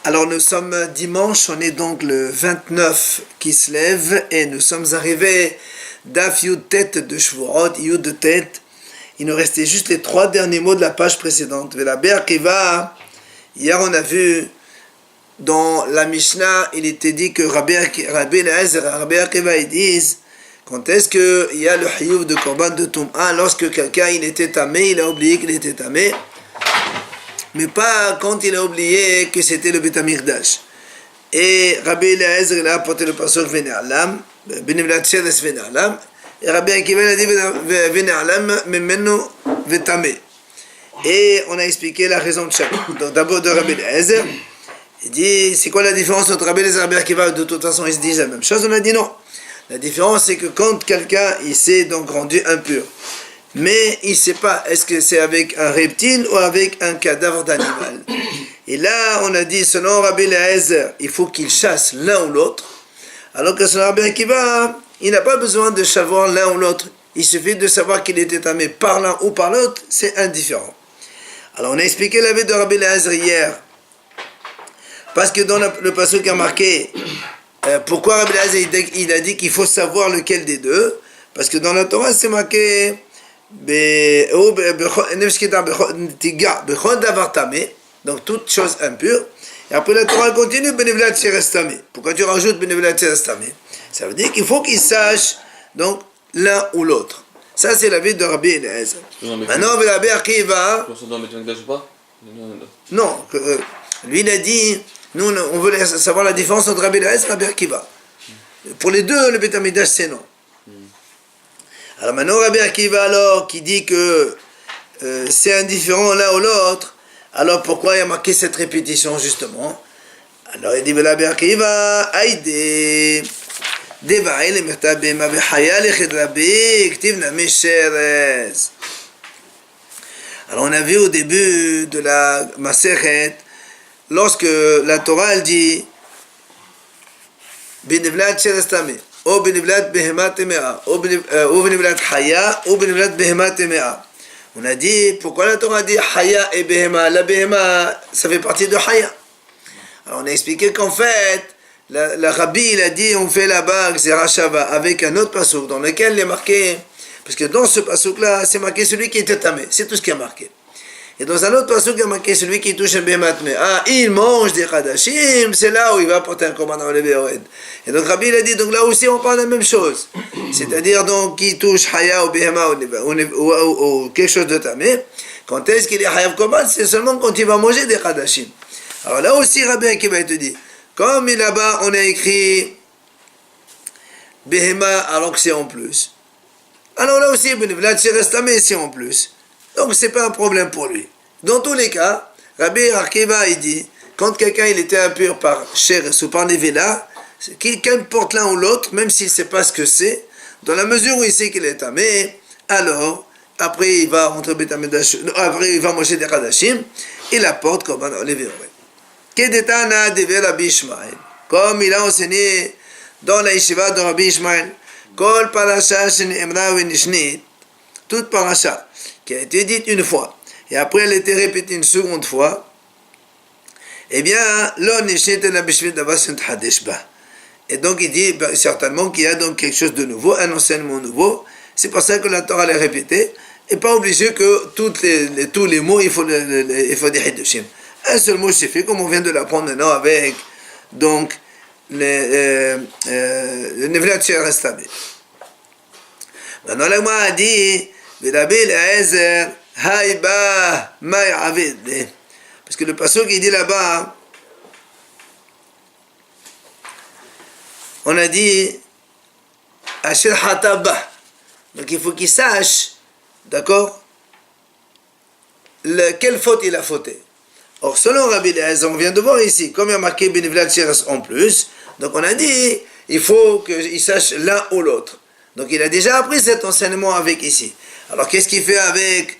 Alors nous sommes dimanche, on est donc le 29 qui se lève et nous sommes arrivés d'Af Yud Tet de Shvuot, Yud Tet. Il nous restait juste les 3 derniers mots de la page précédente. Rabbi Akiva, hier on a vu dans la Mishnah, il était dit que Rabbi Eliezer et Rabbi Akiva ils disent quand est-ce qu'il y a le Hiyuv de Korban de Tum'a lorsque quelqu'un il était tamé, il a oublié qu'il était tamé, mais pas quand il a oublié que c'était le Beit HaMikdash. Et Rabbi Eliezer il a apporté le pasuk Vene'alam, Benevlat Sheres Vene'alam, et Rabbi Akiva il a dit Vene'alam Memenu Vetamé. Et on a expliqué la raison de chacun. Donc d'abord de Rabbi Eliezer, il dit c'est quoi la différence entre Rabbi Eliezer et Rabbi Akiva? De toute façon ils se disent la même chose. On a dit non. La différence c'est que quand quelqu'un il s'est donc rendu impur, mais il ne sait pas est-ce que c'est avec un reptile ou avec un cadavre d'animal. Et là on a dit selon Rabbi Eliezer il faut qu'il chasse l'un ou l'autre, alors que selon Rabbi Akiva il n'a pas besoin de savoir l'un ou l'autre, il suffit de savoir qu'il était tamé par l'un ou par l'autre, c'est indifférent. Alors on a expliqué l'avis de Rabbi Eliezer hier, parce que dans le passage qui a marqué pourquoi Rabbi Eliezer il a dit qu'il faut savoir lequel des deux, parce que dans la Torah c'est marqué donc toute chose impure, et après la Torah continue Benevlat Sheres Tamé. Pourquoi tu rajoutes Benevlat Sheres Tamé? Ça veut dire qu'il faut qu'il sache donc l'un ou l'autre. Ça c'est l'avis de Rabbi Eliezer. Maintenant Rabbi Akiva non, lui il a dit nous on veut savoir la différence entre Rabbi Eliezer et Rabbi Akiva. Pour les deux le Beit HaMikdash c'est non. Alors maintenant Rabbi Akiva alors qui dit que c'est indifférent l'un ou l'autre, alors pourquoi il y a marqué cette répétition justement? Alors il dit Rabbi Akiva Aïdé Devaï le Mertab Bema Bechaya Leched Rabbi Ktiv Name Sheres. Alors on a vu au début de la Masechet, lorsque la Torah elle dit Benevlat Sheres Tamé ou Benevlat Behema Temea ou Benevlat Haya ou Benevlat Behema Temea, on a dit pourquoi la Torah dit Haya et Behema? La Behema ça fait partie de Haya. Alors on a expliqué qu'en fait la Rabbi il a dit on fait la bague Zera Shava avec un autre pasuk dans lequel il est marqué, parce que dans ce pasuk là c'est marqué celui qui était tamé, c'est tout ce qui est marqué. Et dans un autre pasuk il y a marqué celui qui touche un Behemat Mea, il mange des Hadashim, c'est là où il va apporter un commandant au Levéored. Et donc Rabbi il a dit donc là aussi on parle de la même chose, c'est-à-dire donc qui touche Haya ou Behema ou quelque chose de tamé, quand est-ce qu'il est Hayav Korban? C'est seulement quand il va manger des Hadashim. Alors là aussi Rabbi Akiva te dit comme là-bas on a écrit Behema alors que c'est en plus, alors là aussi Benevlat Sheres Tamé c'est en plus, donc c'est pas un problème pour lui. Dans tous les cas Rabbi Akiva il dit quand quelqu'un il était impur par Sheres ou par Nevela, qu'importe l'un ou l'autre, même s'il ne sait pas ce que c'est, dans la mesure où il sait qu'il est tamé, alors après il va rentrer Beit HaMikdash, après il va manger des Hadashim, il apporte comme un Levéored. Kedetana de Rabbi Ishmael, comme il a enseigné dans la yeshiva de Rabbi Ishmael, Kol parasha shene'emra ve'nishnit, toute parasha qui a été dite une fois et après elle a été répétée une seconde fois, eh bien lo nishnit ela b'shvil davar shenitchadesh ba. Et donc il dit certainement qu'il y a donc quelque chose de nouveau, un enseignement nouveau. C'est pour ça que la Torah l'a répété, et pas obligé que tous les mots il faut des hidushim. Un seul mot suffit, comme on vient de l'apprendre maintenant avec donc le Nevlat Sheres Tamé. Maintenant la Gemara a dit Rabbi Eliezer Haïba Maï Avid, parce que le pasuk qui dit là-bas on a dit Asher Hataba, donc il faut qu'il sache, d'accord, quelle faute il a fauté. Or, selon Rabbi Eliezer, on vient de voir ici, comme il y a marqué Benevlat Sheres en plus, donc on a dit, il faut qu'il sache l'un ou l'autre. Donc il a déjà appris cet enseignement avec ici. Alors qu'est-ce qu'il fait avec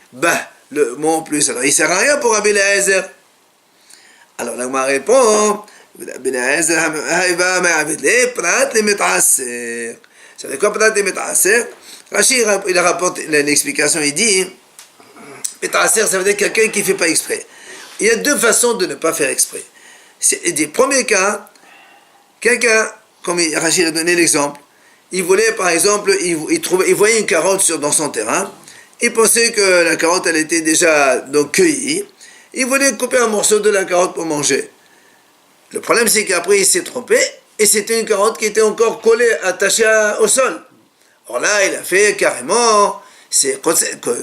le mot en plus? Alors il ne sert à rien pour Rabbi Eliezer. Alors la Gemara répond, Rabbi Eliezer, prat le mit'aser. Ça veut dire quoi prat le mit'aser? Rashi il rapporte l'explication, il dit, mit'aser ça veut dire quelqu'un qui ne fait pas exprès. Il y a deux façons de ne pas faire exprès. Des premiers cas, quelqu'un, comme Rachid a donné l'exemple, il voulait par exemple, il voyait une carotte dans son terrain, il pensait que la carotte elle était déjà donc cueillie, il voulait couper un morceau de la carotte pour manger. Le problème c'est qu'après il s'est trompé et c'était une carotte qui était encore collée, attachée au sol. Alors là il a fait carrément, c'est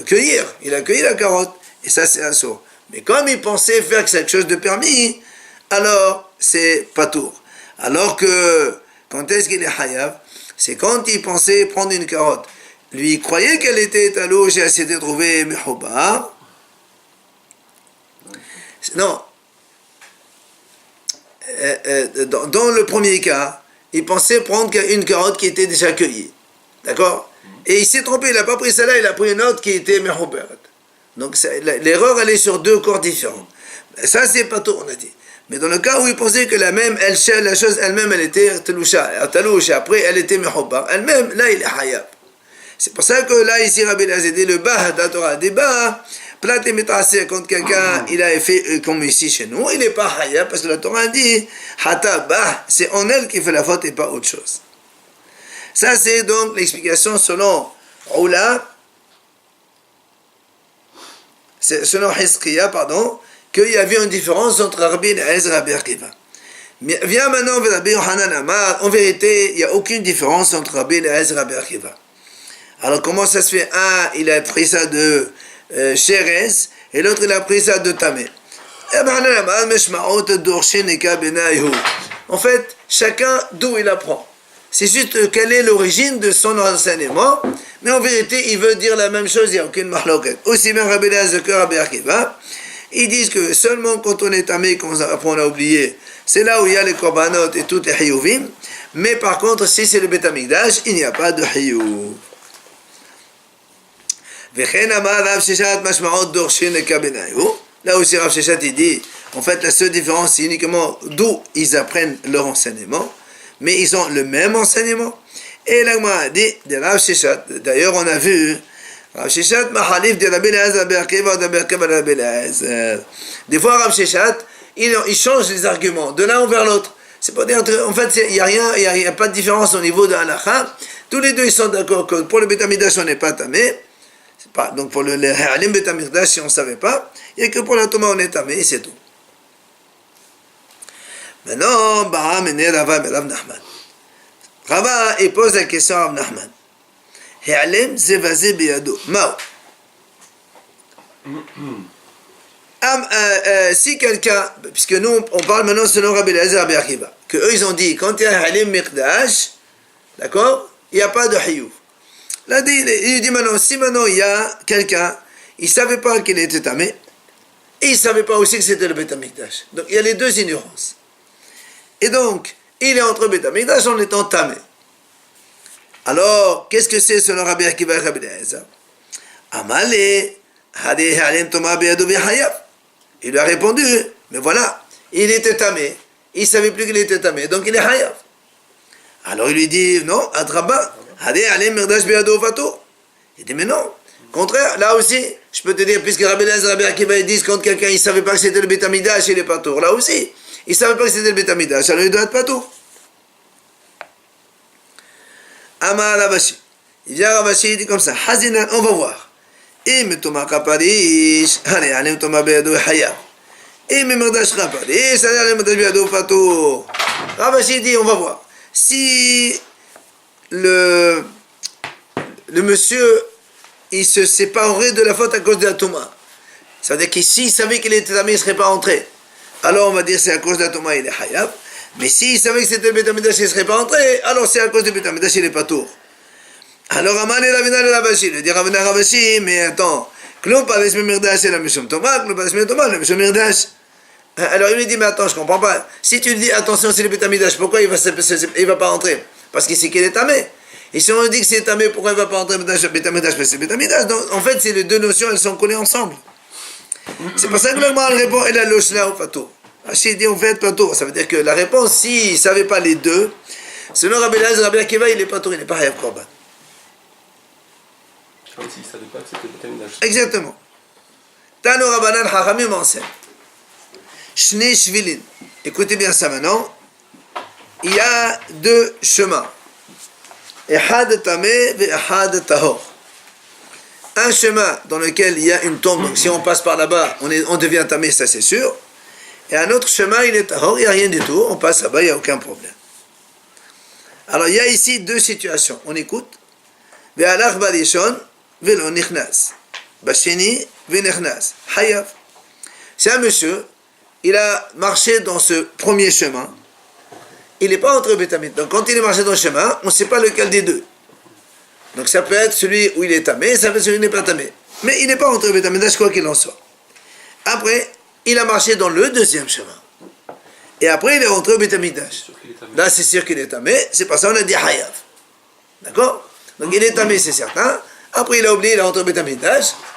cueillir, il a cueilli la carotte et ça c'est un saut. Mais comme il pensait faire quelque chose de permis, alors c'est patour. Alors que quand est-ce qu'il est hayav? C'est quand il pensait prendre une carotte. Lui, il croyait qu'elle était étalogée, elle s'était trouvée mehouba. Non. Dans le premier cas, il pensait prendre une carotte qui était déjà cueillie. D'accord? Et il s'est trompé, il n'a pas pris celle-là, il a pris une autre qui était mehouba. Donc l'erreur, elle est sur deux corps différents. Ça, c'est pas tout, on a dit. Mais dans le cas où il pensait que la chose elle-même, elle était taloucha, après elle était mehouba, elle-même, là, il est hayab. C'est pour ça que là, ici, Rabbi Eliezer dit le bah de la Torah, des bah, plat et métracé, quand quelqu'un, il a fait comme ici chez nous, il n'est pas hayab, parce que la Torah dit, hata bah, c'est en elle qui fait la faute et pas autre chose. Ça, c'est donc l'explication selon Oula, selon Hizkiya, pardon, qu'il y avait une différence entre Rabbi Eliezer et Rabbi Akiva. Mais viens maintenant vers Rabbi Yohanan Amar, en vérité, il n'y a aucune différence entre Rabbi Eliezer et Rabbi Akiva. Alors comment ça se fait? Un, il a pris ça de Sherez, et l'autre, il a pris ça de Tamé. En fait, chacun d'où il apprend. C'est juste quelle est l'origine de son enseignement, mais en vérité, il veut dire la même chose, il n'y a aucune mahloket. Aussi bien Rabbi Eliezer que Rabbi Akiva, ils disent que seulement quand on est tamé, comme on a oublié, c'est là où il y a les korbanot et toutes les hiyuvim, mais par contre, si c'est le Beit Hamikdash, il n'y a pas de hiyuv. Là aussi Rav Sheshat il dit, en fait la seule différence c'est uniquement d'où ils apprennent leur enseignement, mais ils ont le même enseignement. Et l'Agma a dit de Rav Sheshat, d'ailleurs on a vu Rav Sheshat mahalif de Rabbi Eliezer, Rabbi Akiva, Rabbi Akiva, Rabbi Eliezer. Des fois Rav Sheshat il change les arguments de l'un vers l'autre. C'est pas dire, en fait il n'y a pas de différence au niveau de halakha. Tous les deux ils sont d'accord que pour le Beit Hamikdash on n'est pas tamé. Donc pour le Ha'alim Beit Hamikdash, si on ne savait pas, il n'y a que pour la Touma on est tamé, c'est tout. Maintenant, Ba'a mené Rava et Rav Nachman. Rava, il pose la question à Rav Nachman. Ha'alim zevazé biyado. Mao. Si quelqu'un, puisque nous on parle maintenant selon Rabbi Eliezer et Rabbi Akiva, que eux ils ont dit, quand il y a Ha'alim Mikdash, d'accord, il n'y a pas de Hiyuv. Là, il dit maintenant, si maintenant il y a quelqu'un, il ne savait pas qu'il était tamé, et il ne savait pas aussi que c'était le Beit Hamikdash. Donc il y a les deux ignorances. Et donc, il est entre Beit Hamikdash en étant tamé. Alors, qu'est-ce que c'est selon Rabbi Akiva et Rabbi Eliezer? Amale, hadi halim toma beyado bihayav. Il lui a répondu, mais voilà, il était tamé, il ne savait plus qu'il était tamé, donc il est hayav. Alors il lui dit, non, adraba. Il dit mais non, contraire, là aussi, je peux te dire, puisque Rabbi Eliezer et Rabbi Akiva disent quand quelqu'un il savait pas que c'était le Beit Hamikdash, il est pas tour. Là aussi, il savait pas que c'était le Beit Hamikdash, alors il doit être pas tour. Amar Ravashi, il vient Ravashi, il dit comme ça, Hazinan, on va voir. Im Toma Kaparish, allez, allez, Toma Beyado Hayab. Im Merdash Kaparish, allez, allez, Merdash Beyado Fatou. Ravashi dit, on va voir. Si le monsieur, il se séparerait de la faute à cause de la Touma. Ça veut dire que s'il savait qu'il était tamé, il ne serait pas entré. Alors on va dire c'est à cause de la Touma, il est hayab. Mais s'il savait que c'était le Beit Hamikdash, il ne serait pas entré, alors c'est à cause du Beit Hamikdash, il n'est pas tour. Alors Aman et Ravina et Ravashi, il dit Ravina Ravashi, mais attends, Klom Paris Mirdash et la Mishum Toma, Klom Paris Toma, la Mishum Mirdash. Alors il lui dit, mais attends, je ne comprends pas. Si tu lui dis, attention, c'est le Beit Hamikdash, pourquoi il ne va pas entrer? Parce qu'il sait qu'il est tamé. Et si on lui dit que c'est tamé, pourquoi il ne va pas entrer Beit Hamikdash? Mais c'est Beit Hamikdash. Donc en fait, c'est les deux notions, elles sont collées ensemble. C'est pour ça que le Gemara répond, et la lochna ou pato. Rachid dit, en fait, pato. Ça veut dire que la réponse, s'il ne savait pas les deux, selon Rabbi Eliezer, Rabbi Akiva, il n'est pas tour, il n'est pas Hayav Korban. Comme s'il ne savait pas que c'était Beit Hamikdash. Exactement. Tano Rabbanan Hachamim enseigne. Shnei Shvilin. écoutez bien ça maintenant, il y a deux chemins. Ehad tameh ve ehad tahor. Un chemin dans lequel il y a une tombe, donc si on passe par là-bas, on devient tamé, ça c'est sûr. Et un autre chemin, il est tahor, il n'y a rien du tout, on passe là-bas, il n'y a aucun problème. Alors il y a ici deux situations, on écoute. Ve'alach barishon ve'lo nichnas. Basheni ve'nichnas. Hayav. C'est un monsieur, il a marché dans ce premier chemin, il n'est pas entré au Betamid. Donc quand il est marché dans le chemin, on ne sait pas lequel des deux. Donc ça peut être celui où il est tamé, ça peut être celui où il n'est pas tamé. Mais il n'est pas entré au Betamid, quoi qu'il en soit. Après, il a marché dans le deuxième chemin. Et après, il est rentré au Betamid. Là, c'est sûr qu'il est tamé, c'est pour ça qu'on a dit Hayav. D'accord? Donc il est tamé, c'est certain. Après, il a oublié, il est rentré au Betamid.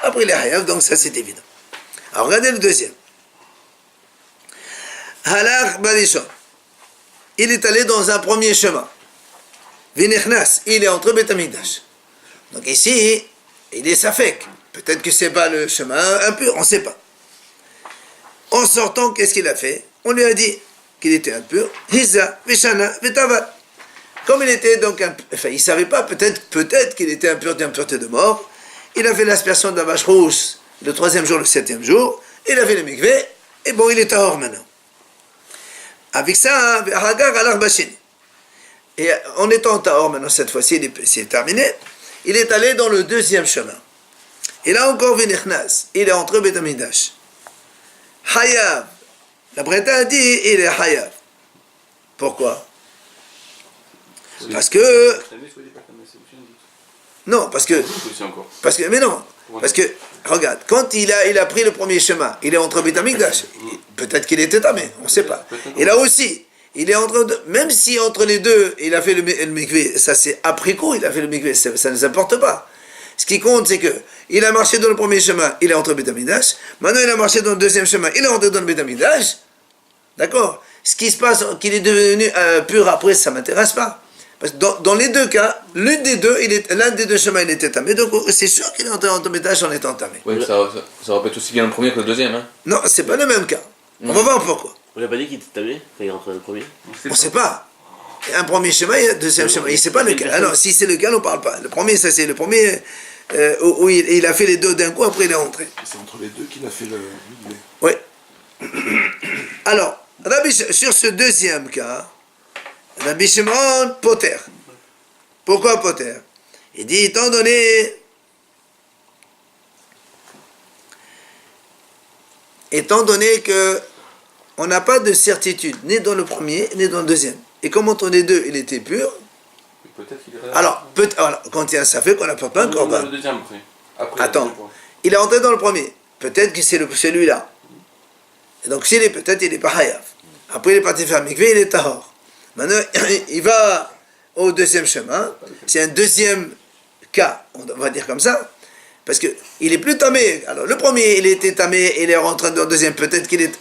Après, il est Hayav, donc ça c'est évident. Alors regardez le deuxième. Halach barishon. Il est allé dans un premier chemin. Vinichnas, il est entré au Betamikdash. Donc ici, il est safek. Peut-être que c'est pas le chemin impur, on ne sait pas. En sortant, qu'est-ce qu'il a fait? On lui a dit qu'il était impur. Hiza, Vishana, Vitava. Comme il était donc impur, enfin, il ne savait pas, peut-être qu'il était impur d'impureté de mort. Il a fait l'aspersion de la vache rousse le 3e jour, le 7e jour. Il a fait le mikvé, et bon, il est hors maintenant. Avec ça, et en étant tahor, maintenant cette fois-ci, c'est terminé, il est allé dans le deuxième chemin. Et là encore, Vinichnas, il est entré au Betamikdash. Hayav. La Breta a dit, il est Hayav. Pourquoi? Parce que... Non, parce que... Mais non. Parce que, regarde, quand il a pris le premier chemin, il est entré au Betamikdash. Peut-être qu'il était tamé, on ne sait pas. Et là aussi, il est entré, même si entre les deux, il a fait le mikvé, ça c'est après coup, il a fait le mikvé, ça ne nous importe pas. Ce qui compte, c'est que il a marché dans le premier chemin, il est entré au Betamikdash. Maintenant, il a marché dans le deuxième chemin, il est entré dans le Betamikdash. D'accord? Ce qui se passe, qu'il est devenu pur après, ça ne m'intéresse pas. Parce que dans les deux cas, l'un des deux chemins, il était tamé, donc c'est sûr qu'il est entré en Betamikdash en étant tamé. Oui, ça répète aussi bien le premier que le deuxième. Hein. Non, c'est pas le même cas. On va voir pourquoi. On n'a pas dit qu'il était tamé quand il est rentré dans le premier? On ne sait pas. Il y a un premier chemin, il y a un deuxième chemin. Il ne sait pas lequel. Alors, si c'est lequel, on ne parle pas. Le premier, ça c'est le premier où il a fait les deux d'un coup, après il est rentré. C'est entre les deux qu'il a fait le... Oui. Alors, sur ce deuxième cas, Rabbi Shimon Poter. Pourquoi Poter? Il dit, étant donné que on n'a pas de certitude, ni dans le premier, ni dans le deuxième. Et comme entre les deux, il était pur, alors, quand il y a un safek, on n'apporte pas un korban. Le deuxième après. Attends, il est entré dans le premier. Peut-être que c'est celui-là. Et donc, peut-être il n'est pas hayav. Après, il est parti faire mikvé, il est tahor. Maintenant, il va au deuxième chemin. C'est un deuxième cas, on va dire comme ça. Parce qu'il est plus tamé. Alors, le premier, il était tamé, il est rentré dans le deuxième. Peut-être qu'il est...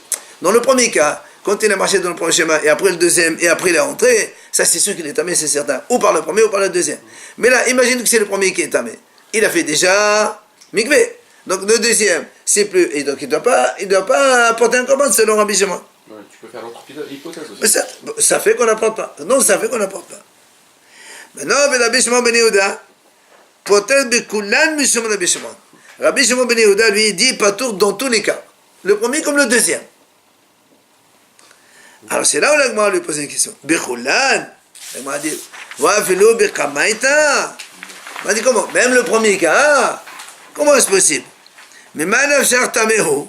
Dans le premier cas, quand il a marché dans le premier chemin, et après le deuxième, et après il est rentré, ça c'est sûr qu'il est tamé, c'est certain. Ou par le premier, ou par le deuxième. Mais là, imagine que c'est le premier qui est tamé. Il a fait déjà mikvé. Donc le deuxième, c'est plus... Et donc il ne doit pas apporter un korban selon Rabbi Shimon. Ouais, tu peux faire l'autre hypothèse aussi. Mais ça fait qu'on n'apporte pas. Non, ça fait qu'on n'apporte pas. Maintenant, Rabbi Shimon ben Yehuda, peut-être Bekulan Mishum Rabbi Shimon. Rabbi Shimon ben Yehuda, lui, dit patour dans tous les cas. Le premier comme le deuxième. Alors c'est là où l'Agma lui pose une question. Bekulan. L'Agma dit, wa filo bekamaita. Il dit comment? Même le premier cas, comment est-ce possible? Mais manav shar tamehu.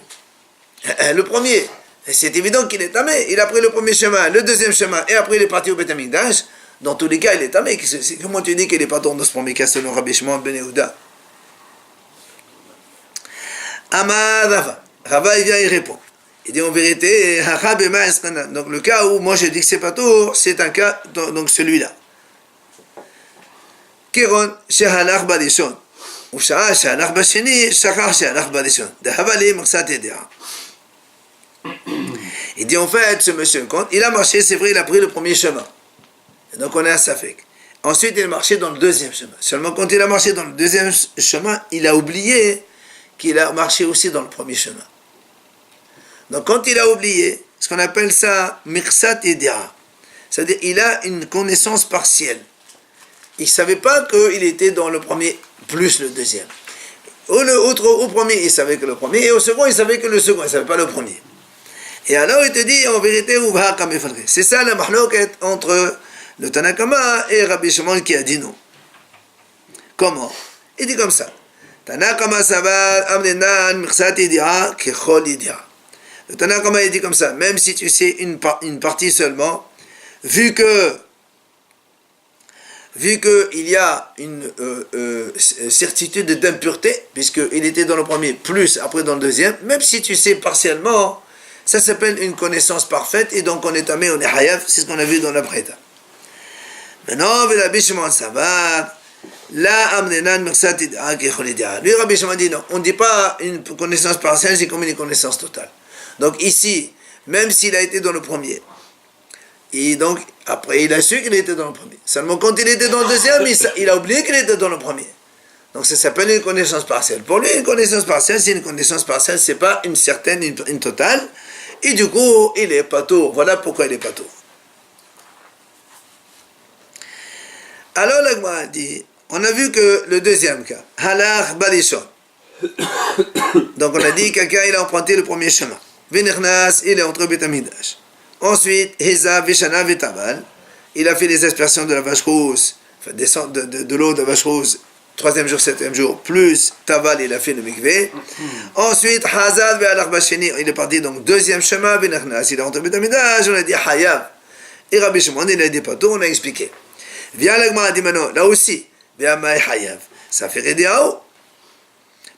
Le premier, c'est évident qu'il est tamé. Il a pris le premier chemin, le deuxième chemin, et après il est parti au Beth Amikdash. Dans tous les cas, il est tamé. Comment tu dis qu'il n'est pas dans ce premier cas selon Rabbi Shimon ben Yehuda? Amar Rava. Rava, il vient y répondre. Il dit en vérité, donc le cas où moi je dis que c'est pas tour, c'est un cas, donc celui-là. Kéron, shehalach badishon. Ou sha'a shehalach basheni, shachar shehalach badishon. Dehavali maksat edera. Il dit en fait, ce monsieur, quand il a marché, c'est vrai, il a pris le premier chemin. Et donc on est à Safek. Ensuite, il a marché dans le deuxième chemin. Seulement quand il a marché dans le deuxième chemin, il a oublié qu'il a marché aussi dans le premier chemin. Donc quand il a oublié, ce qu'on appelle ça mirsat idéa. C'est-à-dire il a une connaissance partielle. Il ne savait pas qu'il était dans le premier plus le deuxième. Au premier, il savait que le premier, et au second, il savait que le second, il ne savait pas le premier. Et alors il te dit en vérité, c'est ça la mahloket entre le Tanakama et Rabbi Shimon qui a dit non. Comment? Il dit comme ça. Tanakama savar amnenan mirsat idéa kechol idéa. Le Tanakama il dit comme ça, même si tu sais une partie seulement, vu que il y a une certitude d'impureté, puisqu'il était dans le premier, plus après dans le deuxième, même si tu sais partiellement, ça s'appelle une connaissance parfaite, et donc on est tamé, on est hayav, c'est ce qu'on a vu dans la Breta. Maintenant, Rabbi Shimon Savar, la amnenan mirsat idéa kechol idéa. Lui, Rabbi Shimon dit non, on ne dit pas une connaissance partielle, c'est comme une connaissance totale. Donc ici, même s'il a été dans le premier, et donc après il a su qu'il était dans le premier. Seulement quand il était dans le deuxième, il a oublié qu'il était dans le premier. Donc ça s'appelle une connaissance partielle. Pour lui, une connaissance partielle, c'est une connaissance partielle, c'est pas une certaine, une totale. Et du coup, il est pato. Voilà pourquoi il est pato. Alors la Gemara dit, on a vu que le deuxième cas, halach balishon. Donc on a dit quelqu'un il a emprunté le premier chemin. Venichnas, il est entre Beth Amidash. Ensuite, Heza Vishana Vetabal, il a fait les aspersions de la vache rose, enfin, de l'eau de la vache rose, 3e jour, 7e jour, plus Taval, il a fait le mikvé. Ensuite, Hazad Ve'alach Basheni, il est parti donc deuxième chemin, Venichnas, il est entre Beth Amidash, on a dit Hayav. Et Rabbi Shimon, il a dit pato, on a expliqué. Viens l'Agma dit maintenant, là aussi, Ve'amai Hayav, ça fait Redeao.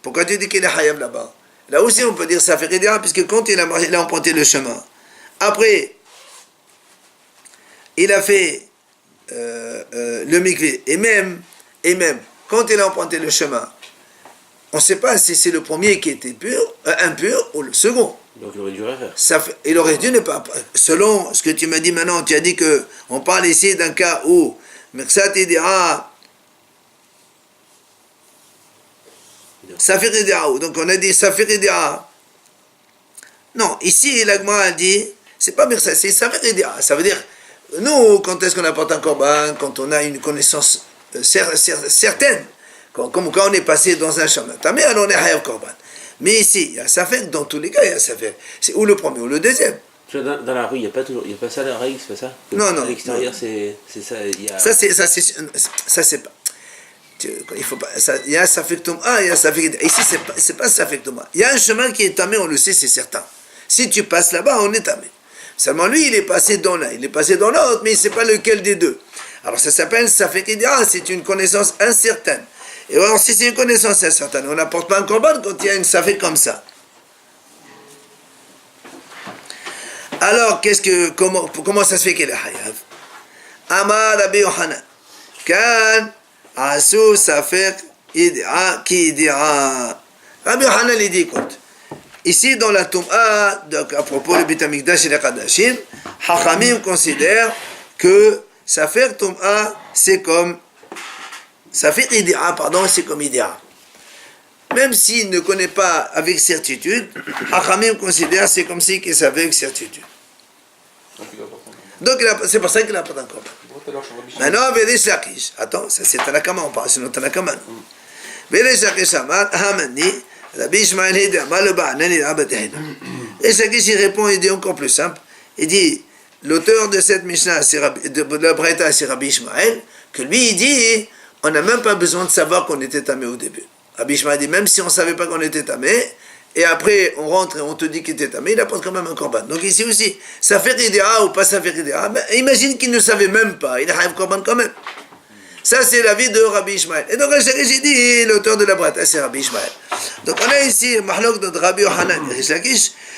Pourquoi tu dis qu'il est Hayav là-bas? Là aussi, on peut dire ça fait Redeao, puisque quand il a emprunté le chemin, après, il a fait le mikvé, et même, quand il a emprunté le chemin, on ne sait pas si c'est le premier qui était impur, ou le second. Donc il aurait dû rien faire. Il aurait dû ne pas, selon ce que tu m'as dit maintenant, tu as dit qu'on parle ici d'un cas où, Mirsat Idéa, Safir Idéa, donc on a dit Safir Idéa. Non, ici, l'Agma a dit, c'est pas Mirsat, c'est Safir Idéa. Ça veut dire, nous, quand est-ce qu'on apporte un korban? Quand on a une connaissance certaine, comme quand on est passé dans un chemin. Mais alors on est Hayav korban. Mais ici, il y a Safir, dans tous les cas, il y a Safir. C'est ou le premier ou le deuxième. Dans la rue, il n'y a pas ça la règle, c'est pas ça? Non. À l'extérieur, c'est ça. Ça c'est pas. Il faut pas. Il y a Safek Touma, il y a Safek. Ici, c'est pas Safek Touma. Il y a un chemin qui est tamé, on le sait, c'est certain. Si tu passes là-bas, on est tamé. Seulement lui, il est passé dans l'un, il est passé dans l'autre, mais il ne sait pas lequel des deux. Alors ça s'appelle Safek Idéa, c'est une connaissance incertaine. Et alors, si c'est une connaissance incertaine, on n'apporte pas un korban quand il y a une Safek comme ça. Alors, comment ça se fait qu'il est Hayav? Amar Rabbi Yohanan. Kan Asu Safek Idéa Ki Idéa. Rabbi Yohanan, il dit, écoute, ici dans la Toum'a, à propos du Beit HaMikdash et les Kadashim, Hachamim considère que Safek Toum'a, c'est comme Safek Idéa, c'est comme Idéa. Même s'il ne connaît pas avec certitude, Hachamim considère c'est comme si qu'il savait avec certitude. Donc c'est pour ça qu'il n'a pas d'encore. Maintenant, Vélish Lakish. Attends, ça c'est Tanakama, on parle, sinon Tanakama. Vélish Lakish Amar, Hamani, Rabbi Ishmael Hidi Amar, le Ba'anani, Abatehina. Et Lakish, il répond, il dit encore plus simple. Il dit, l'auteur de cette Mishnah, de la Breta, c'est Rabbi Ishmael, que lui, il dit, on n'a même pas besoin de savoir qu'on était tamé au début. Rabbi Ishmael dit, même si on ne savait pas qu'on était tamé, et après on rentre et on te dit qu'il était tamé, il apporte quand même un korban. Donc ici aussi, ça fait Idéa ou pas ça fait Idéa, ben, imagine qu'il ne savait même pas, il a un korban quand même. Ça c'est l'avis de Rabbi Ishmael. Et donc j'ai dit, l'auteur de la Breta, c'est Rabbi Ishmael. Donc on a ici, Mahlok de Rabbi Yohanan,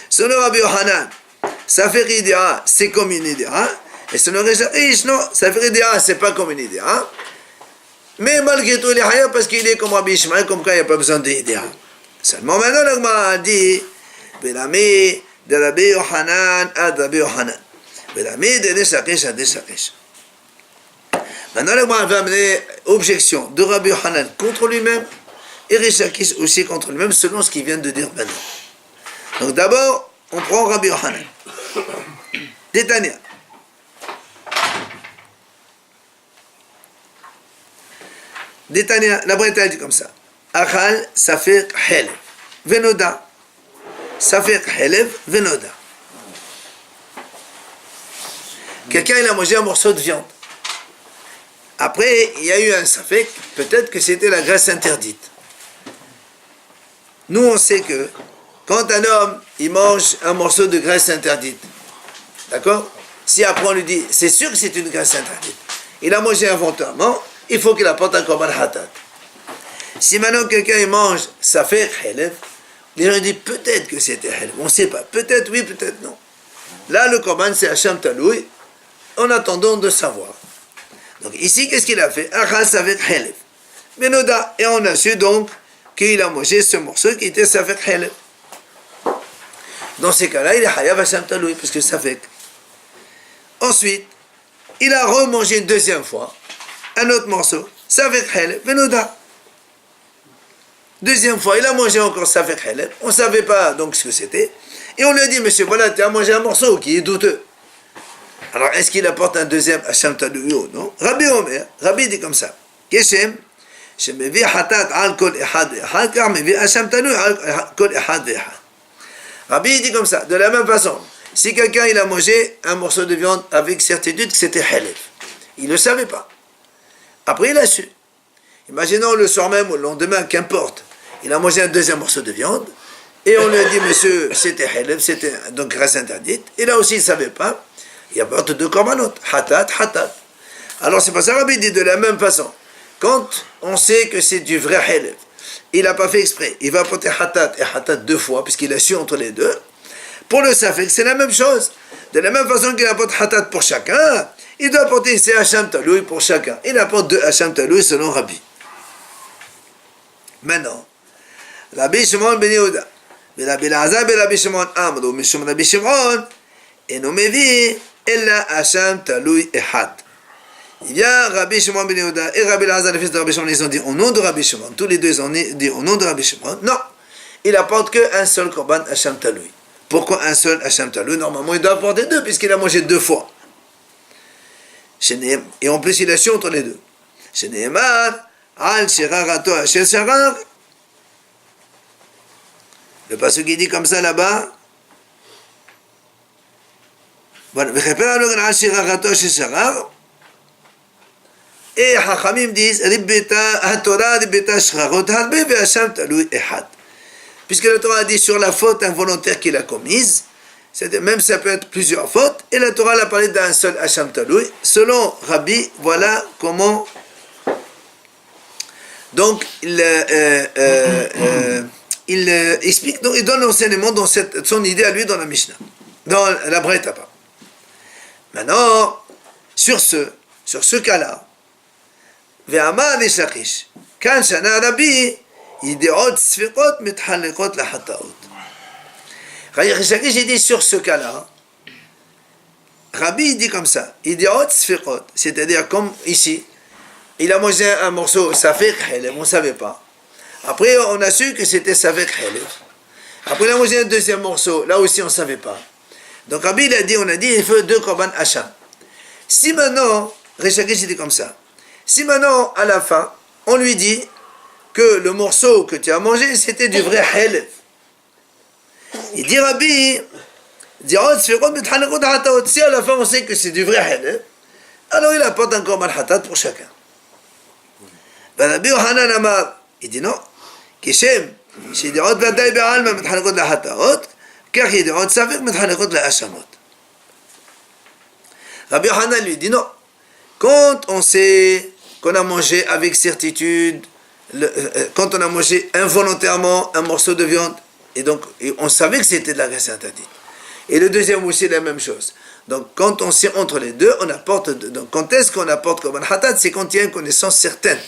selon Rabbi Yohanan, ça fait Idéa, c'est comme une Idéa, et selon Rish Lakish, non, ça fait Idéa, c'est pas comme une Idéa. Mais malgré tout, il est Hayav parce qu'il est comme Rabbi Ishmael, comme quand il n'y a pas besoin d'Idéa. Seulement maintenant, l'Agma a dit, Belami de Rabbi Yohanan ad Rabbi Yohanan. Belami de Rish Lakish ad Rish Lakish. Maintenant, l'Agma va amener objection de Rabbi Yohanan contre lui-même et Rish Lakish aussi contre lui-même, selon ce qu'il vient de dire maintenant. Donc d'abord, on prend Rabbi Yohanan. Détania. Détania, la Bretagne dit comme ça. Achal, safek, helev. Venoda. Safek, helev, venoda. Quelqu'un, il a mangé un morceau de viande. Après, il y a eu un safek, peut-être que c'était la graisse interdite. Nous, on sait que quand un homme, il mange un morceau de graisse interdite, d'accord? Si après on lui dit, c'est sûr que c'est une graisse interdite, il a mangé involontairement, il faut qu'il apporte un korban hatat. Si maintenant quelqu'un il mange safek helev, les gens disent peut-être que c'était helev, on ne sait pas, peut-être oui, peut-être non. Là, le korban c'est Hacham Taloui, en attendant de savoir. Donc ici, qu'est-ce qu'il a fait? Achal safek helev. Benoda, et on a su donc qu'il a mangé ce morceau qui était safek helev. Dans ces cas-là, il est hayav Hacham Taloui, parce que safek. Ensuite, il a remangé une deuxième fois un autre morceau, safek helev, benoda. Deuxième fois, il a mangé encore safek helev, on ne savait pas donc ce que c'était, et on lui a dit, monsieur, voilà, tu as mangé un morceau qui est douteux. Alors, est-ce qu'il apporte un deuxième Hacham Taloui ou non? Rabbi Omer, Rabbi dit comme ça, Keshem, shemevi hatat al kol ehad ehad, car mevi Hacham Taloui al kol ehad ehad. Rabbi dit comme ça, de la même façon, si quelqu'un il a mangé un morceau de viande avec certitude que c'était helev, il ne le savait pas. Après, il a su. Imaginons le soir même ou le lendemain, qu'importe, il a mangé un deuxième morceau de viande, et on lui a dit, monsieur, c'était helev, c'était donc graisse interdite, et là aussi, il ne savait pas, il apporte deux korbanot, hatat, hatat. Alors, c'est pas ça, Rabbi dit de la même façon, quand on sait que c'est du vrai helev, il n'a pas fait exprès, il va apporter hatat et hatat deux fois, puisqu'il a su entre les deux. Pour le safek, c'est la même chose. De la même façon qu'il apporte hatat pour chacun, il doit apporter ses Hacham Taloui pour chacun. Il apporte deux Hacham Taloui selon Rabbi. Maintenant, Rabbi Shimon ben Yehuda, Rabbi Elazar ben Rabbi Shimon Amru, Mishum Rabbi Shimon, et nous mevi, Ella Hacham Taloui Ehad. Il y a Rabbi Shimon ben Yehuda et Rabbi Elazar, le fils de Rabbi Shimon, ils ont dit au nom de Rabbi Shimon. Tous les deux, ils ont dit au nom de Rabbi Shimon. Non, il apporte qu'un seul korban Hacham Taloui. Pourquoi un seul Hacham Taloui? Normalement, il doit apporter deux, puisqu'il a mangé deux fois. Et en plus, il a su entre les deux. Le passage qui dit comme ça là-bas. Et Hachamim disent puisque la Torah a dit sur la faute involontaire qu'il a commise, même ça peut être plusieurs fautes, et la Torah a parlé d'un seul Hacham Taloui. Selon Rabbi, voilà comment. Donc, il explique, donc, il donne l'enseignement dans son idée à lui dans la Mishnah, dans la Breta. Maintenant, sur ce cas-là, Ve'amar Rish Lakish, kan shana Rabbi, yideot sfikot mithalekot lahataot. Rish Lakish, il dit sur ce cas-là, Rabbi dit comme ça, idiot sfikot, c'est-à-dire comme ici, il a mangé un morceau safek helev, on ne savait pas. Après, on a su que c'était safek helev. Après, il a mangé un deuxième morceau, là aussi on ne savait pas. Donc Rabbi, on a dit, il faut deux korban hacham. Si maintenant, Rish Lakish dit comme ça, si maintenant, à la fin, on lui dit que le morceau que tu as mangé, c'était du vrai helev. Il dit Rabbi, si à la fin on sait que c'est du vrai helev, alors il apporte un korban hatat pour chacun. Rabbi Yohanan Amar, il dit non, Kishem, שידעות ודאי בעלמא מתחלקות לחטאות, כך ידעות ספק מתחלקות להאשמות. Rabbi Yohanan lui dit non. Quand on sait qu'on a mangé avec certitude, quand on a mangé involontairement un morceau de viande, et donc on savait que c'était de la graisse interdite. Et le deuxième aussi la même chose. Donc quand on sait entre les deux, on apporte. Donc quand est-ce qu'on apporte comme un hatat? C'est quand il y a une connaissance certaine.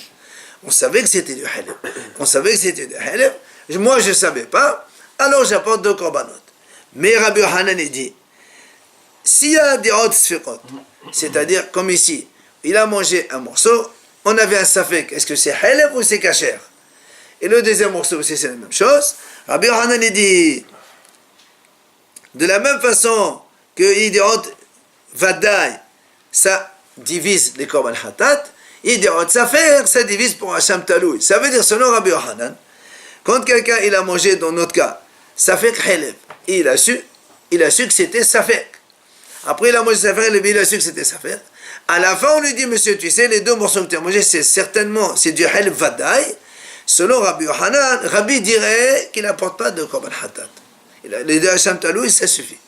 On savait que c'était du halal. On savait que c'était du halal. Moi je ne savais pas, alors j'apporte deux korbanot. Mais Rabbi Yohanan dit, s'il y a des hot sfikot, c'est-à-dire comme ici, il a mangé un morceau, on avait un safek, est-ce que c'est halal ou c'est kasher? Et le deuxième morceau aussi c'est la même chose. Rabbi Yohanan dit, de la même façon que idiot Vadaï, ça divise les korban hatat. Idiot, ça divise pour Hacham Taloui. Ça veut dire, selon Rabbi Yohanan, quand quelqu'un il a mangé, dans notre cas, Safek Helev, il a su que c'était Safek. Après il a mangé Safek Helev, il a su que c'était Safek. À la fin, on lui dit, monsieur, tu sais, les deux morceaux que tu as mangés, c'est du Helev Vadaï. Selon Rabbi Yohanan, Rabbi dirait qu'il n'apporte pas de korban hatat. Les deux Hacham Taloui, ça suffit.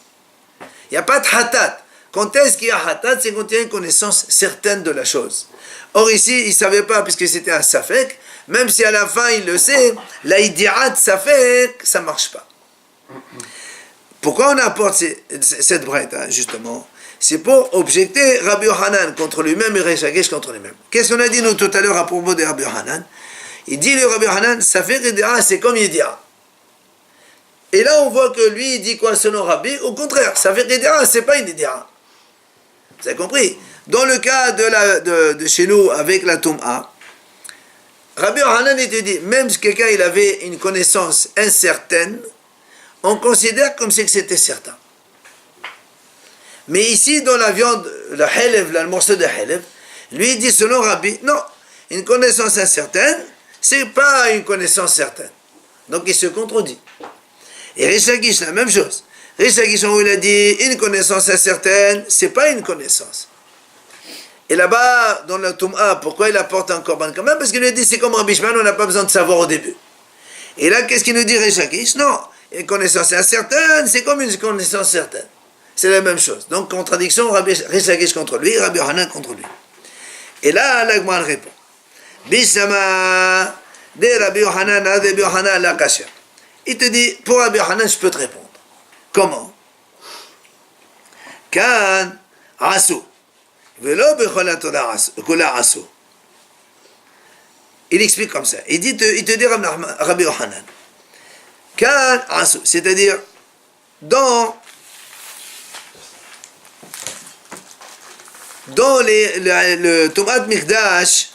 Il n'y a pas de hatat. Quand est-ce qu'il y a hatat? C'est quand il y a une connaissance certaine de la chose. Or ici, il ne savait pas, puisque c'était un safek, même si à la fin il le sait, la idiat safek, ça ne marche pas. Pourquoi on apporte cette braïta, justement? C'est pour objecter Rabbi Yohanan contre lui-même et Reish Lakish contre lui-même. Qu'est-ce qu'on a dit nous tout à l'heure à propos de Rabbi Yohanan? Il dit le Rabbi Yohanan, safek et idiat, c'est comme idiat. Et là on voit que lui il dit quoi selon Rabbi? Au contraire, safek et idiat, c'est pas une idiat. Vous avez compris? Dans le cas de chez nous, avec la Toum'a, Rabbi Yohanan était dit, même si quelqu'un il avait une connaissance incertaine, on considère comme si c'était certain. Mais ici, dans la viande, le helev, le morceau de helev, lui il dit selon Rabbi, non, une connaissance incertaine, c'est pas une connaissance certaine. Donc il se contredit. Et Reish Lakish, la même chose. Reish Lakish, il a dit, une connaissance incertaine, c'est pas une connaissance. Et là-bas, dans la Toum'a, pourquoi il apporte un korban quand même? Parce qu'il lui a dit, c'est comme Rabbi Shimon, on n'a pas besoin de savoir au début. Et là, qu'est-ce qu'il nous dit Reish Lakish? Non, une connaissance incertaine, c'est comme une connaissance certaine. C'est la même chose. Donc, contradiction, Reish Lakish contre lui, Rabbi Yohanan contre lui. Et là, l'Agman répond. Bishama, de Rabbi Yohanan, de Rabbi Yohanan, la kasher. Il te dit, pour Rabbi Yohanan, je peux te répondre. Comment? Kan asu. Il explique comme ça. Il te dit Rabbi Yohanan, c'est-à-dire dans le Tumat Mikdash,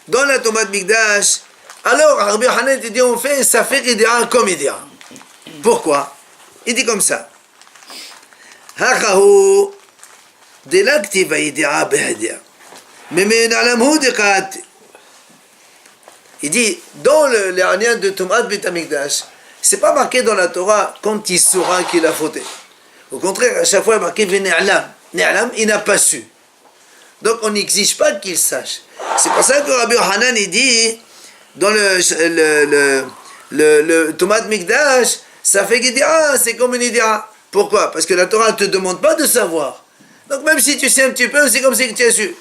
dans la Tumat Mikdash, alors Rabbi Yohanan te dit on fait ça fait idéal comme idéal. Pourquoi? Il dit comme ça. هاخه دلكتي بيدعا بهديا ممن علمه دقات. Il dit dans l'année de Tumat Beit Hamikdash, c'est pas marqué dans la Torah quand il saura qu'il a fauté. Au contraire, à chaque fois il est marqué Vene'alam. Ne'alam, il n'a pas su. Donc on n'exige pas qu'il sache. C'est pour ça que Rabbi Yohanan il dit dans le Tumat Mikdash, ça fait qu'il dit c'est comme une idéa. Pourquoi? Parce que la Torah ne te demande pas de savoir. Donc même si tu sais un petit peu, c'est comme si tu as su.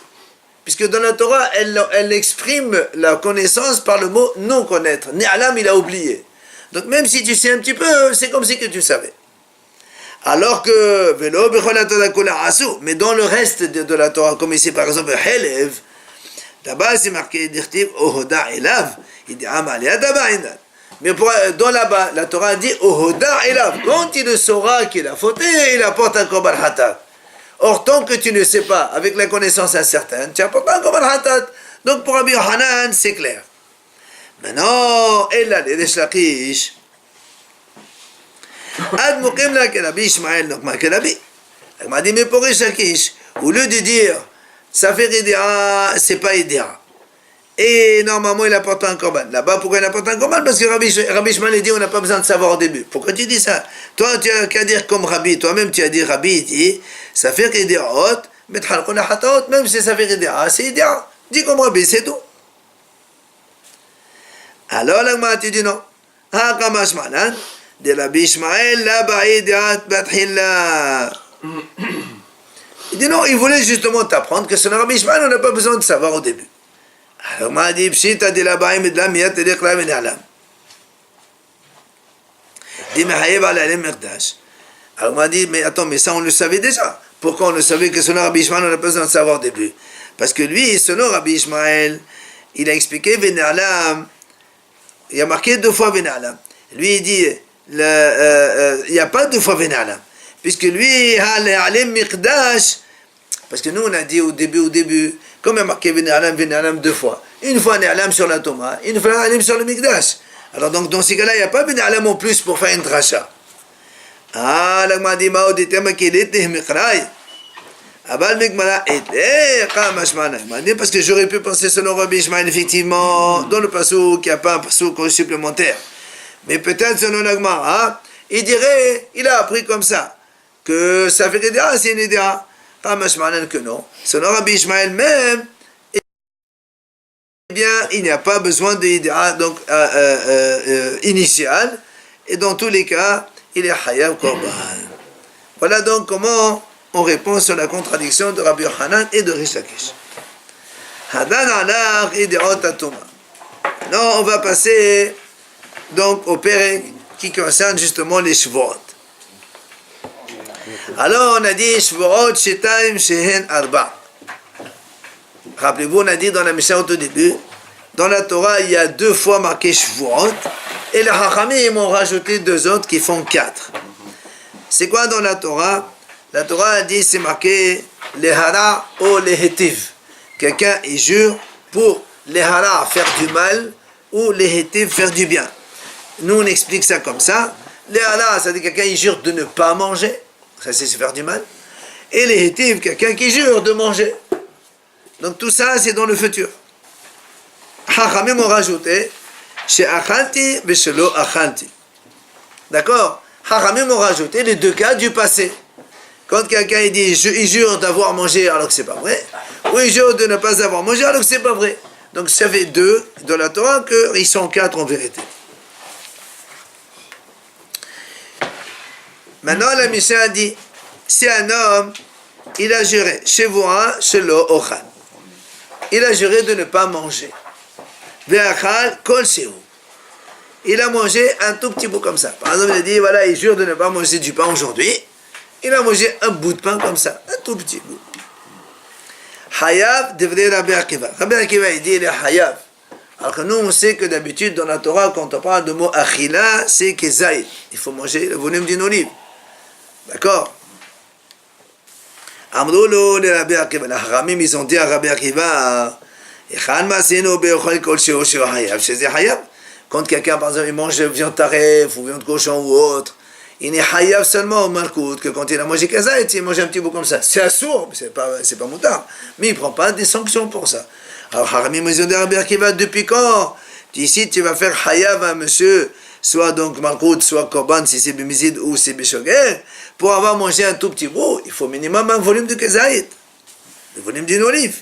Puisque dans la Torah, elle exprime la connaissance par le mot non connaître. Ne'alam, il a oublié. Donc même si tu sais un petit peu, c'est comme si que tu savais. Alors que, mais dans le reste de la Torah, comme ici par exemple, Helev, là-bas c'est marqué, Ohoda elav, il dit, mais dans là-bas, la Torah dit Ohoda elav. Quand il saura qu'il a fauté, il apporte un korban hatat. Or, tant que tu ne sais pas, avec la connaissance incertaine, tu apportes pas un korban hatat. Donc pour Rabbi Yohanan, c'est clair. Maintenant, Ella les Reish Lakish. Ad Mukim la Rabbi Ishmael, donc ma Rabbi. Elle m'a dit, mais pour Reish Lakish, au lieu de dire ça fait idéa, c'est pas idéa. Et normalement, il apporte un korban. Là-bas, pourquoi il apporte un korban? Parce que Rabbi Shmuel dit on n'a pas besoin de savoir au début. Pourquoi tu dis ça? Toi, tu as qu'à dire comme Rabbi. Toi-même, tu as dit Rabbi, il dit ça fait idéaot, mais même si ça fait idéa, c'est idéa. Dis comme Rabbi, c'est tout. Alors, là, tu dis non. Ha, kamash manan, de Rabbi Shmuel, la ba'idiat bathilla. Il dit non, il voulait justement t'apprendre que selon Rabbi Shmuel, on n'a pas besoin de savoir au début. Alors, m'a dit, pshita de la baïm de la miyat de l'éclat de l'alam. Dit, mais haïb à l'alim merdash. Alors, m'a dit, mais attends, mais ça, on le savait déjà. Pourquoi on le savait que selon Rabbi Ishmael, on n'a pas besoin de savoir au début? Parce que lui, selon Rabbi Ishmael, il a expliqué Vene'alam. Il a marqué 2 fois Vene'alam. Lui, il dit, il n'y a pas 2 fois Vene'alam. Puisque lui, l'alim merdash. Parce que nous, on a dit au début, comme il a marqué Vene'alam 2 fois. Une fois Ne'alam sur la Touma, une fois Ne'alam sur le Mikdash. Alors donc dans ces cas-là, il n'y a pas Vene'alam en plus pour faire une dracha. Ah, la Gemara dit, Mao dit, Makilite, Mikrai. Abal Mikmara, parce que j'aurais pu penser selon Rabbi Ishmael, effectivement, dans le passou, qu'il n'y a pas un passou supplémentaire. Mais peut-être selon la Gemara, il dirait, il a appris comme ça, que ça fait Idéa, c'est une Idéa. Que non. Selon Rabbi Ishmael même, eh bien, il n'y a pas besoin de Idéa, donc, initial, et dans tous les cas, il est Hayab Korban. Voilà donc comment on répond sur la contradiction de Rabbi Yochanan et de Rish Lakish. Hadan alach Ideot Atuma. Non, on va passer donc au Pérec qui concerne justement les Shvuot. Alors on a dit Shvuot Shetaim Shehen Arba. Rappelez-vous, on a dit dans la Mishnah au tout début, dans la Torah il y a 2 fois marqué Shvuot et les Chachamim ont rajouté 2 autres qui font 4. C'est quoi dans la Torah? La Torah a dit, c'est marqué les hara ou les hétiv. Quelqu'un il jure pour les hara faire du mal ou les hétiv faire du bien. Nous on explique ça comme ça. Les hara, ça veut dire quelqu'un il jure de ne pas manger, ça c'est faire du mal. Et les hétiv, quelqu'un qui jure de manger. Donc tout ça c'est dans le futur. Chachamim ont rajouté chez achanti et chez lo achanti. D'accord? Chachamim ont rajouté les 2 cas du passé. Quand quelqu'un il dit il jure d'avoir mangé alors que c'est pas vrai, ou il jure de ne pas avoir mangé alors que c'est pas vrai. Donc ça fait 2 dans la Torah qu'ils sont 4 en vérité. Maintenant la Mishnah dit, si un homme il a juré chez vous, chez lo ochan, il a juré de ne pas manger. Ve'achal kol shehu. Il a mangé un tout petit bout comme ça. Par exemple, il a dit voilà, il jure de ne pas manger du pain aujourd'hui. Il a mangé un bout de pain comme ça, un tout petit bout. Hayav devrait Rabbi Akiva. Rabbi Akiva, il dit, il est Hayav. Alors que nous, on sait que d'habitude, dans la Torah, quand on parle de mot Achila, c'est Kezaïd. Il faut manger le volume d'une olive. D'accord? Amroulo, les Rabbi Akiva. Les Haramim, ils ont dit à Rabbi Akiva, quand quelqu'un, par exemple, il mange viande taref ou viande de cochon ou autre, il n'est hayav seulement au malkout, que quand il a mangé kazaït, il mange un petit bout comme ça. C'est assourd, c'est pas moutard. Mais il ne prend pas des sanctions pour ça. Alors, Haramim, ils ont dit à Rabbi Akiva, depuis quand ici tu vas faire hayav à un monsieur, soit donc malkout, soit korban, si c'est bimizid ou c'est bishoguer, pour avoir mangé un tout petit bout, il faut minimum un volume de kazaït, le volume d'une olive.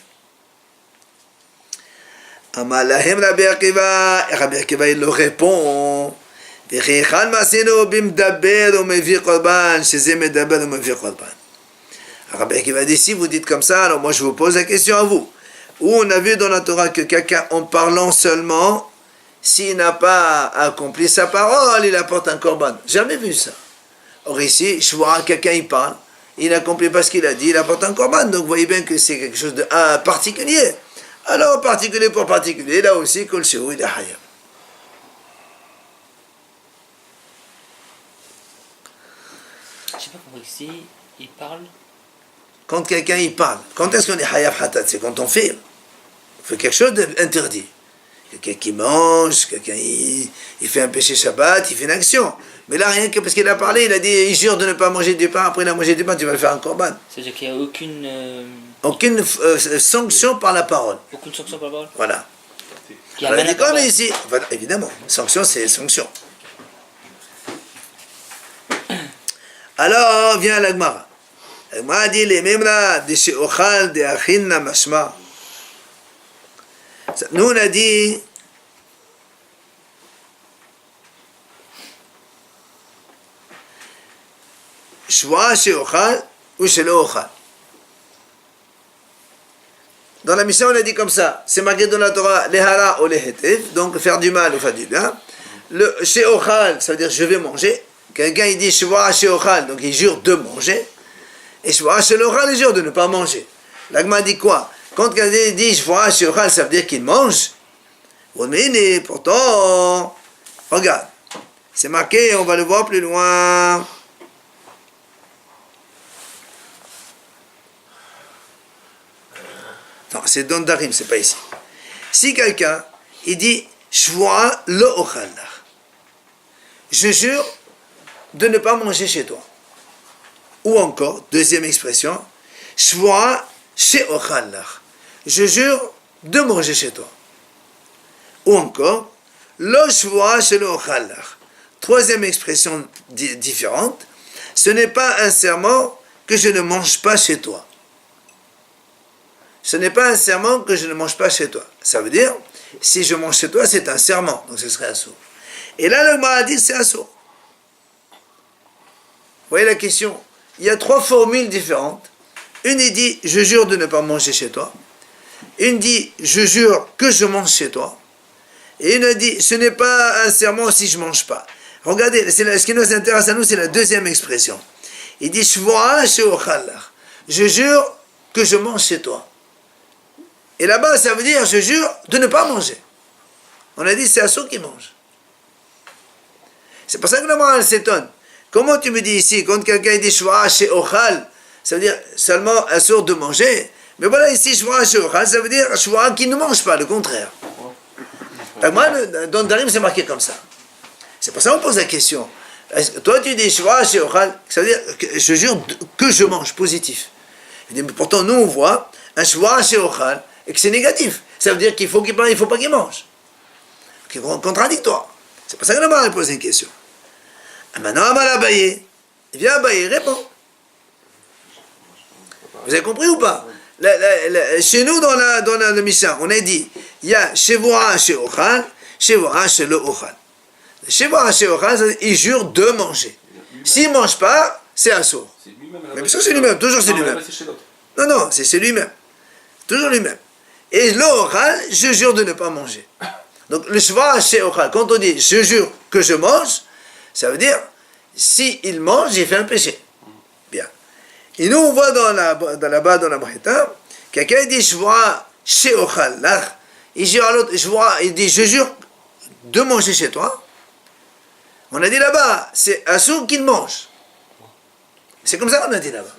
Amalahem Rabbi Akiva, Rabbi Akiva, il le répond. Rabbi Akiva dit, si vous dites comme ça, alors moi je vous pose la question à vous. Où on a vu dans la Torah que quelqu'un en parlant seulement, s'il n'a pas accompli sa parole, il apporte un korban. Jamais vu ça. Or ici, je vois quelqu'un il parle, il n'accomplit pas ce qu'il a dit, il apporte un korban. Donc vous voyez bien que c'est quelque chose de particulier. Alors particulier pour particulier, là aussi, kol shehu il est hayab. Je sais pas compris, si il parle. Quand quelqu'un il parle, quand est-ce qu'on est hayab hatat? C'est quand on fait quelque chose d'interdit. Quelqu'un qui mange, quelqu'un il fait un péché Shabbat, il fait une action. Mais là, rien que parce qu'il a parlé, il a dit, il jure de ne pas manger du pain, après il a mangé du pain, tu vas le faire un korban. C'est-à-dire qu'il n'y a aucune sanction par la parole. Aucune sanction par la parole. Voilà. Il y a On a rien dit à comme ici, enfin, évidemment, sanction c'est sanction. Alors vient la Gemara. La Gemara dit les mêmes là, de chez Ochal, de Achinna Mashma. Nous on a dit Shwa chez Ochal ou chez le Ochal. Dans la mission, on a dit comme ça, c'est marqué dans la Torah, les hara ou les hétif, donc faire du mal ou faire du bien. Le chez Ochal, ça veut dire je vais manger. Quelqu'un il dit Shwa chez Ochal, donc il jure de manger. Et Shwa chez l'Ochal, il jure de ne pas manger. L'Agma dit quoi? Quand quelqu'un dit Shwa chez Ochal, ça veut dire qu'il mange. Mais pourtant, regarde, c'est marqué, on va le voir plus loin. Non, c'est dans Darim, c'est pas ici. Si quelqu'un, il dit Shvoa lo ochal, je jure de ne pas manger chez toi. Ou encore, deuxième expression, shvoa she'ochal lach. Je jure de manger chez toi. Ou encore, lo shvoa she'ochal lach. Troisième expression différente, ce n'est pas un serment que je ne mange pas chez toi. Ce n'est pas un serment que je ne mange pas chez toi. Ça veut dire, si je mange chez toi, c'est un serment, donc ce serait assourd. Et là, le Gemara dit c'est assourd. Vous voyez la question? Il y a trois formules différentes. Une, il dit, je jure de ne pas manger chez toi. Une dit, je jure que je mange chez toi. Et une dit, ce n'est pas un serment si je ne mange pas. Regardez, ce qui nous intéresse à nous, c'est la deuxième expression. Il dit, je jure que je mange chez toi. Et là-bas, ça veut dire, je jure de ne pas manger. On a dit, c'est assourd qui mange. C'est pour ça que le moral s'étonne. Comment tu me dis ici, quand quelqu'un dit shvoa she'ochal, ça veut dire seulement assourd de manger. Mais voilà, ici, shvoa she'ochal, ça veut dire shvoa qui ne mange pas, le contraire. Moi, dans le Darim, c'est marqué comme ça. C'est pour ça qu'on pose la question. Toi, tu dis shvoa she'ochal, ça veut dire que je jure que je mange, positif. Mais pourtant, nous, on voit un shvoa she'ochal et que c'est négatif. Ça veut dire qu'il faut qu'il parle, il ne faut pas qu'il mange. C'est contradictoire. C'est pour ça que le Maral pose une question. Maintenant, Amal Abaye, il vient Abaye, répond. Vous avez compris ou pas? Chez nous, dans le Mishnah, on a dit, il y a Shevoa She'ochal, Shevoa She'lo-Ochal. Shevoa She'ochal, il jure de manger. S'il ne mange pas, c'est assourd. Mais bien sûr, c'est lui-même, toujours c'est lui-même. Non, c'est lui-même. Toujours lui-même. Et l'Ochal, je jure de ne pas manger. Donc, le Shevoa She'ochal, quand on dit je jure que je mange, ça veut dire, s'il mange, j'ai fait un péché. Bien. Et nous, on voit là-bas, dans la Breta, quelqu'un dit, shvoa she'ochal lach. Il jure à l'autre, il dit, je jure de manger chez toi. On a dit là-bas, c'est assourd qu'il mange. C'est comme ça qu'on a dit là-bas.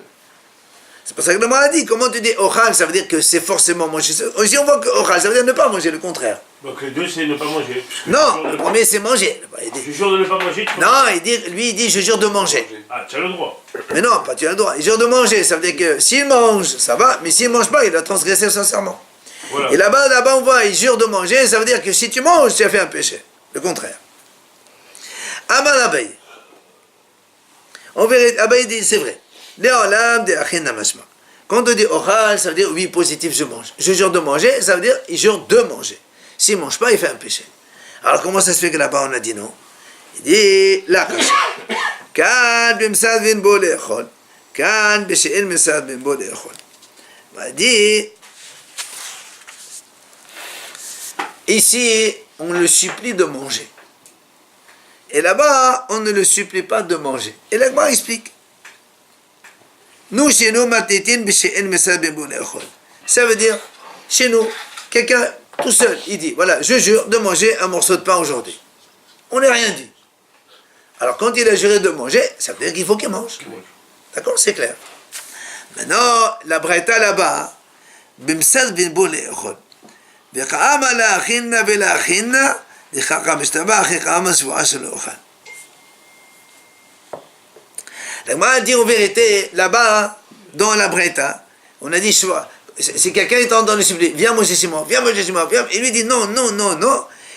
C'est pour ça que le mot a dit, comment tu dis ochal, ça veut dire que c'est forcément manger. Ici, on voit que ochal, ça veut dire ne pas manger, le contraire. Donc les deux, c'est ne pas manger. Non, le premier, c'est manger. Je jure de ne pas manger. Non, lui, il dit, je jure de manger. Ah, tu as le droit. Mais non, pas tu as le droit. Il jure de manger, ça veut dire que s'il mange, ça va, mais s'il ne mange pas, il a transgressé son serment. Voilà. Et là-bas, on voit, il jure de manger, ça veut dire que si tu manges, tu as fait un péché. Le contraire. Amal Abaye. On verra, Abaye dit, c'est vrai. Quand on dit ochal, ça veut dire oui, positif, je mange. Je jure de manger, ça veut dire il jure de manger. S'il ne mange pas, il fait un péché. Alors comment ça se fait que là-bas on a dit non? Il dit la kasha. Kan bimsad vin bo le'echol. Kan b'she'en misad vin bo le'echol. Il dit ici, on le supplie de manger. Et là-bas, on ne le supplie pas de manger. Et là-bas, il explique. Nous, chez nous, ça veut dire, chez nous, quelqu'un tout seul, il dit, voilà, je jure de manger un morceau de pain aujourd'hui. On n'a rien dit. Alors, quand il a juré de manger, ça veut dire qu'il faut qu'il mange. D'accord? C'est clair. Maintenant, la Breta là-bas, bimsad bin bo le'echol. V'cha'ama la'achinna ve'la'achinna, v'chacha mishtaba achika'ama shvo'a shelo ochal. La Gemara dit en vérité, là-bas, dans la Breta, on a dit, si quelqu'un est en train de supplier, viens manger chez moi, viens, il lui dit non.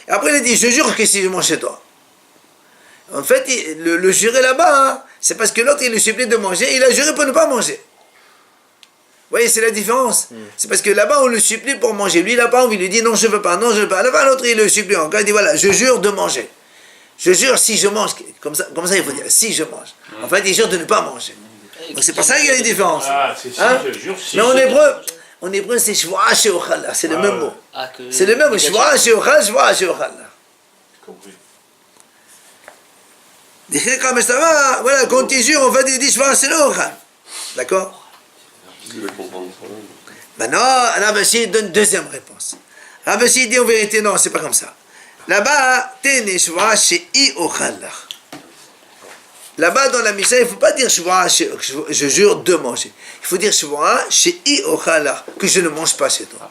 Et après, il dit, je jure que si je mange chez toi. En fait, le jurer là-bas, c'est parce que l'autre, il lui supplie de manger, il a juré pour ne pas manger. Vous voyez, c'est la différence. C'est parce que là-bas, on le supplie pour manger. Lui, il n'a pas envie, il lui dit, non, je ne veux pas. Là-bas, l'autre, il le supplie encore, il dit, voilà, je jure de manger. Je jure si je mange, comme ça il faut dire, si je mange. En fait, il jure de ne pas manger. Donc c'est pour ça qu'il y a une différence. Ah, c'est si, je jure si. Mais en hébreu, c'est shvoa she'ochal, c'est le même mot. C'est le même mot, shvoa she'ochal. Compris. Voilà, quand tu jures, en fait, il dit shvoa she'ochal. D'accord? Maintenant, Rabbi donne deuxième réponse. Rabbi dit en vérité, non, c'est pas comme ça. Là-bas, là-bas, dans la Mishnah, il ne faut pas dire je jure de manger. Il faut dire que je ne mange pas chez toi.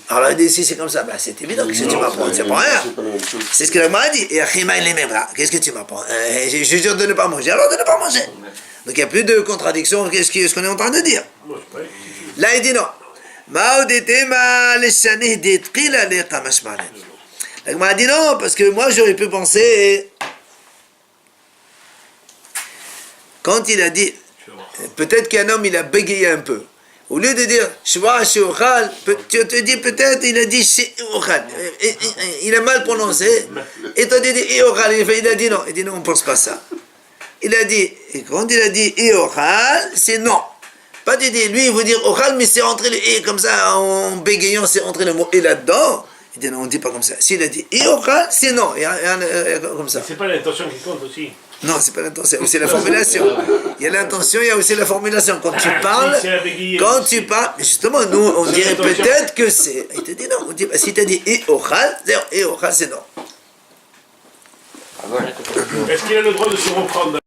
Alors là, il dit, si c'est comme ça, bah, c'est évident que ce que tu m'apprends, c'est pas rien. C'est pas la même chose. C'est ce que la m'a dit. Et Achima, il est même là. Qu'est-ce que tu m'apprends? Je jure de ne pas manger. Alors de ne pas manger. Donc il n'y a plus de contradiction. Qu'est-ce qu'on est en train de dire? Moi, je sais pas. Là, il dit non. La Gemara dit non, parce que moi j'aurais pu penser, quand il a dit, peut-être qu'un homme il a bégayé un peu. Au lieu de dire Shva Sheochal, tu te dis peut-être il a dit Sheochal. Il a mal prononcé. Et toi tu dis Eochal. Il a dit non. Il dit non, on ne pense pas ça. Il a dit, et quand il a dit Eochal, c'est non. Pas de dire, lui il veut dire Ochal, mais c'est rentré le E comme ça, en bégayant, c'est rentré le mot E là-dedans. Il dit non, on ne dit pas comme ça. S'il a dit Ochal, c'est non. Comme ça. C'est pas l'intention qui compte aussi. Non, c'est pas l'intention, c'est la formulation. Il y a l'intention, il y a aussi la formulation. Quand tu parles, justement, nous, on dirait peut-être que c'est. Il te dit non, on dit, si tu as dit Ochal, c'est non. Est-ce qu'il a le droit de se reprendre?